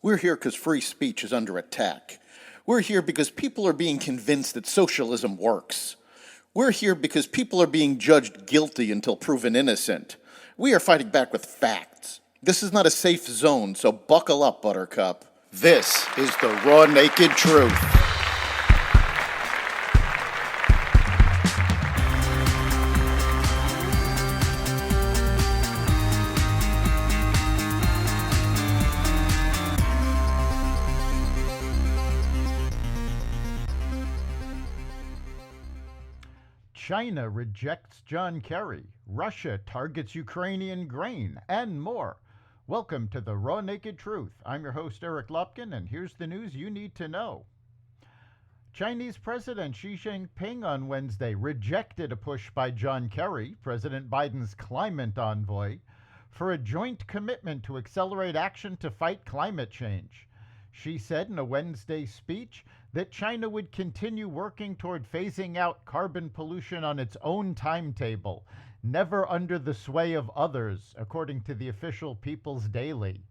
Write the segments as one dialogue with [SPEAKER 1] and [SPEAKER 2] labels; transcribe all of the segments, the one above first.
[SPEAKER 1] We're here because free speech is under attack. We're here because people are being convinced that socialism works. We're here because people are being judged guilty until proven innocent. We are fighting back with facts. This is not a safe zone, so buckle up, Buttercup. This is the raw, naked truth.
[SPEAKER 2] China rejects John Kerry. Russia targets Ukrainian grain, and more. Welcome to the Raw Naked Truth. I'm your host, Eric Lupkin, and here's the news you need to know. Chinese President Xi Jinping on Wednesday rejected a push by John Kerry, President Biden's climate envoy, for a joint commitment to accelerate action to fight climate change. Xi said in a Wednesday speech that China would continue working toward phasing out carbon pollution on its own timetable, never under the sway of others, according to the official People's Daily.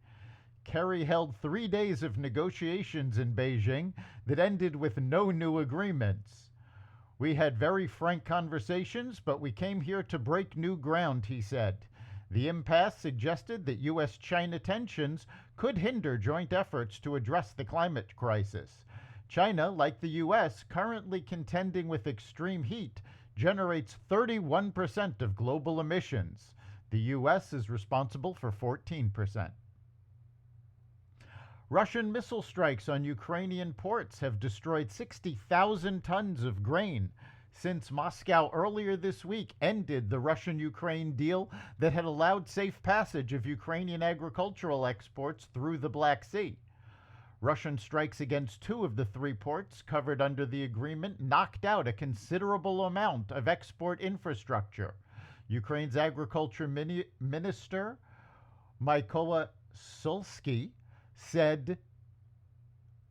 [SPEAKER 2] Kerry held 3 days of negotiations in Beijing that ended with no new agreements. "We had very frank conversations, but we came here to break new ground," he said. The impasse suggested that U.S.-China tensions could hinder joint efforts to address the climate crisis. China, like the U.S., currently contending with extreme heat, generates 31% of global emissions. The U.S. is responsible for 14%. Russian missile strikes on Ukrainian ports have destroyed 60,000 tons of grain since Moscow earlier this week ended the Russian-Ukraine deal that had allowed safe passage of Ukrainian agricultural exports through the Black Sea. Russian strikes against 2 of the 3 ports covered under the agreement knocked out a considerable amount of export infrastructure. Ukraine's agriculture minister, Mykola Sulsky, said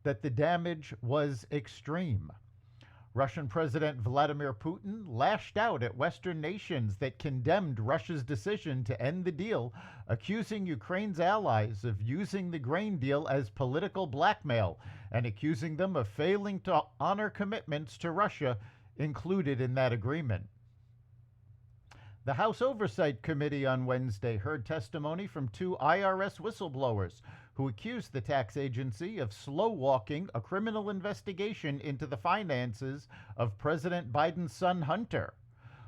[SPEAKER 2] that the damage was extreme. Russian President Vladimir Putin lashed out at Western nations that condemned Russia's decision to end the deal, accusing Ukraine's allies of using the grain deal as political blackmail and accusing them of failing to honor commitments to Russia included in that agreement. The House Oversight Committee on Wednesday heard testimony from 2 IRS whistleblowers who accused the tax agency of slow-walking a criminal investigation into the finances of President Biden's son Hunter.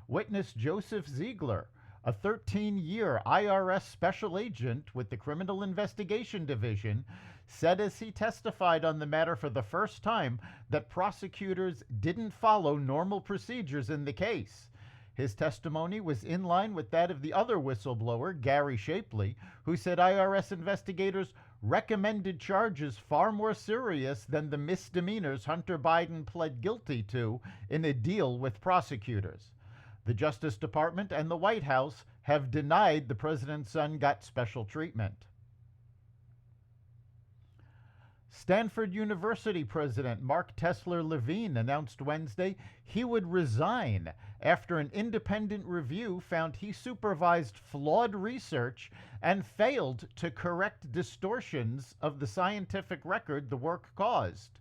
[SPEAKER 2] Witness Joseph Ziegler, a 13-year IRS special agent with the Criminal Investigation Division, said as he testified on the matter for the first time that prosecutors didn't follow normal procedures in the case. His testimony was in line with that of the other whistleblower, Gary Shapley, who said IRS investigators recommended charges far more serious than the misdemeanors Hunter Biden pled guilty to in a deal with prosecutors. The Justice Department and the White House have denied the president's son got special treatment. Stanford University President Mark Tesler Levine announced Wednesday he would resign after an independent review found he supervised flawed research and failed to correct distortions of the scientific record the work caused.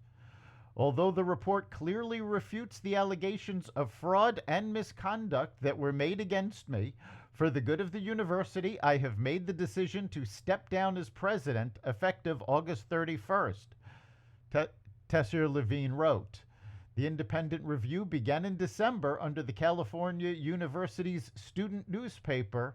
[SPEAKER 2] Although the report clearly refutes the allegations of fraud and misconduct that were made against me, for the good of the university, I have made the decision to step down as president effective August 31st, Tesler Levine wrote. The independent review began in December under the California University's student newspaper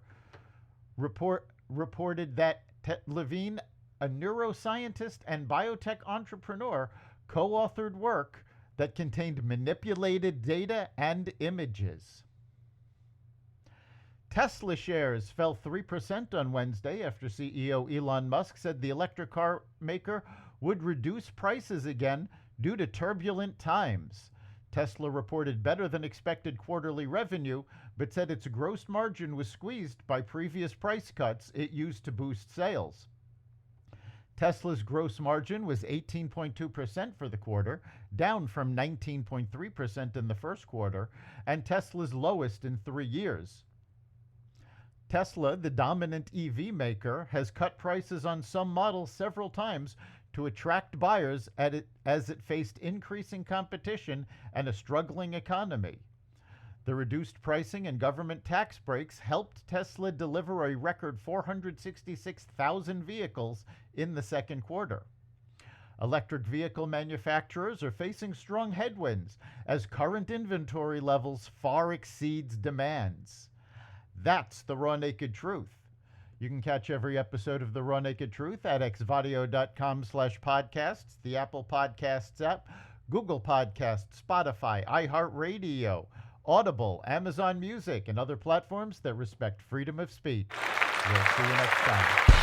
[SPEAKER 2] reported that Levine, a neuroscientist and biotech entrepreneur, co-authored work that contained manipulated data and images. Tesla shares fell 3% on Wednesday after CEO Elon Musk said the electric car maker would reduce prices again due to turbulent times. Tesla reported better than expected quarterly revenue, but said its gross margin was squeezed by previous price cuts it used to boost sales. Tesla's gross margin was 18.2% for the quarter, down from 19.3% in the first quarter, and Tesla's lowest in 3 years. Tesla, the dominant EV maker, has cut prices on some models several times to attract buyers as it faced increasing competition and a struggling economy. The reduced pricing and government tax breaks helped Tesla deliver a record 466,000 vehicles in the second quarter. Electric vehicle manufacturers are facing strong headwinds as current inventory levels far exceeds demands. That's the raw naked truth. You can catch every episode of The Raw Naked Truth at xvadio.com/podcasts, the Apple Podcasts app, Google Podcasts, Spotify, iHeartRadio, Audible, Amazon Music, and other platforms that respect freedom of speech. We'll see you next time.